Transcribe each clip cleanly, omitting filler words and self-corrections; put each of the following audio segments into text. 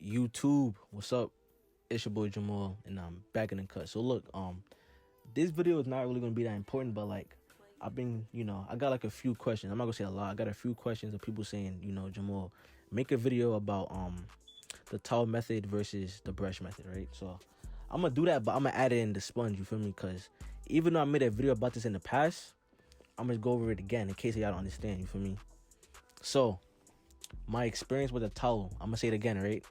YouTube, what's up? It's your boy Jamal, and I'm back in the cut. So look, this video is not really gonna be that important, but like, I've been, I got like a few questions. I'm not gonna say a lot. I got a few questions of people saying, Jamal, make a video about the towel method versus the brush method, right? So I'm gonna do that, but I'm gonna add it in the sponge. You feel me? Because even though I made a video about this in the past, I'm gonna go over it again in case y'all don't understand. You feel me? So my experience with a towel, I'm gonna say it again, right?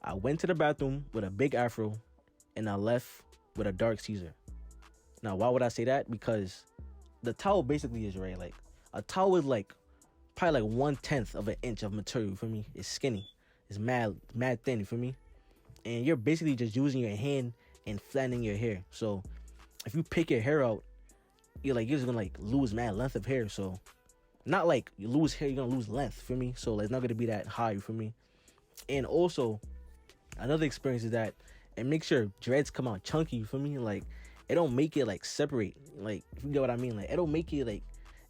I went to the bathroom with a big afro and I left with a dark Caesar. Now, why would I say that? Because the towel basically is, right, like a towel is like probably like 1/10 of an inch of material. For me, it's skinny, it's mad thin. You feel me? And you're basically just using your hand and flattening your hair. So if you pick your hair out, you're just gonna like lose mad length of hair. So not like you lose hair, you're gonna lose length. For me, so it's not gonna be that high. For me, and also another experience is that it makes your dreads come out chunky. You feel me? Like it don't make it like separate. Like if you get what I mean, like it don't make it like,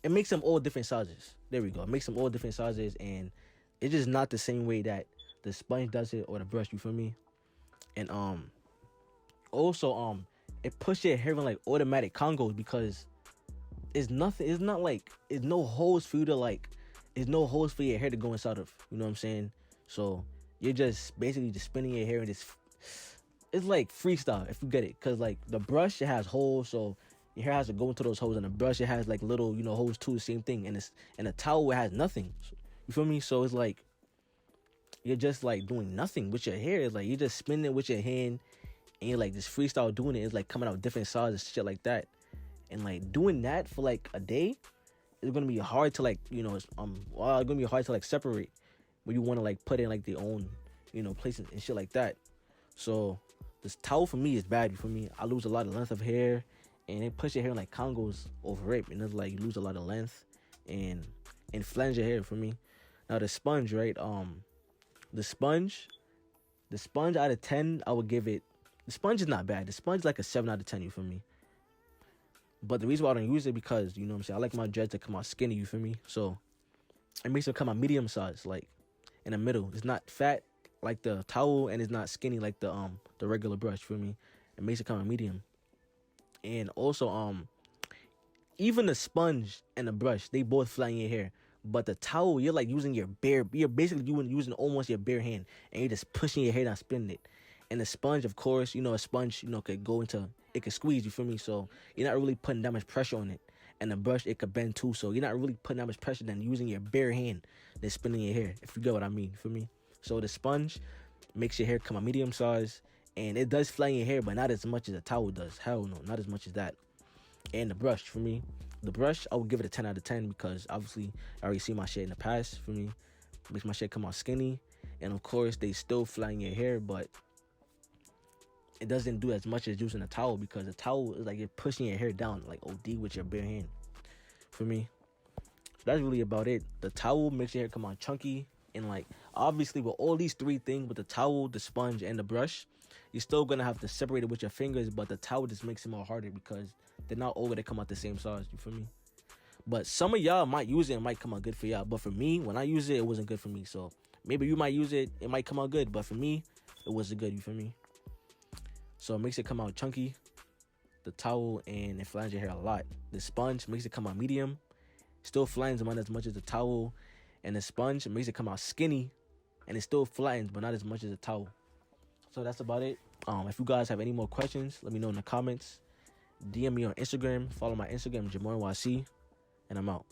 it makes them all different sizes. There we go. It makes them all different sizes, and it's just not the same way that the sponge does it or the brush. You feel me? And also it pushes your hair in like automatic congos because it's nothing. It's not like it's no holes for you to like. There's no holes for your hair to go inside of. You know what I'm saying? So you're just basically just spinning your hair and just, it's like freestyle if you get it. Cause like the brush, it has holes, so your hair has to go into those holes, and the brush, it has like little holes too. Same thing. And a towel, it has nothing. You feel me? So it's like you're just like doing nothing with your hair. It's like you're just spinning it with your hand, and you're like just freestyle doing it. It's like coming out different sizes, shit like that. And like doing that for like a day, it's gonna be hard to like it's gonna be hard to like separate when you want to like put in like their own places and shit like that. So this towel for me is bad. You feel me? I lose a lot of length of hair, and it puts your hair in like congos over it, and it's like you lose a lot of length and flange your hair. For me, now the sponge, right? The sponge out of 10, I would give it. The sponge is not bad. The sponge is like a 7 out of 10. You feel me? But the reason why I don't use it because what I'm saying, I like my dreads to come out skinny. You feel me? So it makes them come out medium size, like in the middle. It's not fat like the towel, and it's not skinny like the regular brush. For me, it makes it come out medium. And also even the sponge and the brush, they both flatten your hair. But the towel, you're like using you're basically using almost your bare hand, and you're just pushing your hair down, spinning it. And the sponge, of course, a sponge, could go into, it could squeeze, you feel me? So you're not really putting that much pressure on it. And the brush, it could bend too. So you're not really putting that much pressure than using your bare hand than spinning your hair, if you get what I mean, you feel me? So the sponge makes your hair come out medium size, and it does flatten your hair, but not as much as a towel does. Hell no, not as much as that. And the brush, for me, the brush, I would give it a 10 out of 10 because obviously I already see my shit in the past. For me, it makes my shit come out skinny. And of course, they still flatten your hair, but it doesn't do as much as using a towel, because a towel is like you're pushing your hair down like OD with your bare hand. For me, so that's really about it. The towel makes your hair come out chunky, and like obviously with all these three things, with the towel, the sponge, and the brush, you're still gonna have to separate it with your fingers. But the towel just makes it more harder because they're not all gonna come out the same size. You feel me? But some of y'all might use it and might come out good for y'all. But for me, when I use it, it wasn't good for me. So maybe you might use it, it might come out good. But for me, it wasn't good. You feel me? So it makes it come out chunky, the towel, and it flattens your hair a lot. The sponge makes it come out medium, still flattens them not as much as the towel. And the sponge makes it come out skinny, and it still flattens, but not as much as the towel. So that's about it. If you guys have any more questions, let me know in the comments. DM me on Instagram. Follow my Instagram, JamalYC, and I'm out.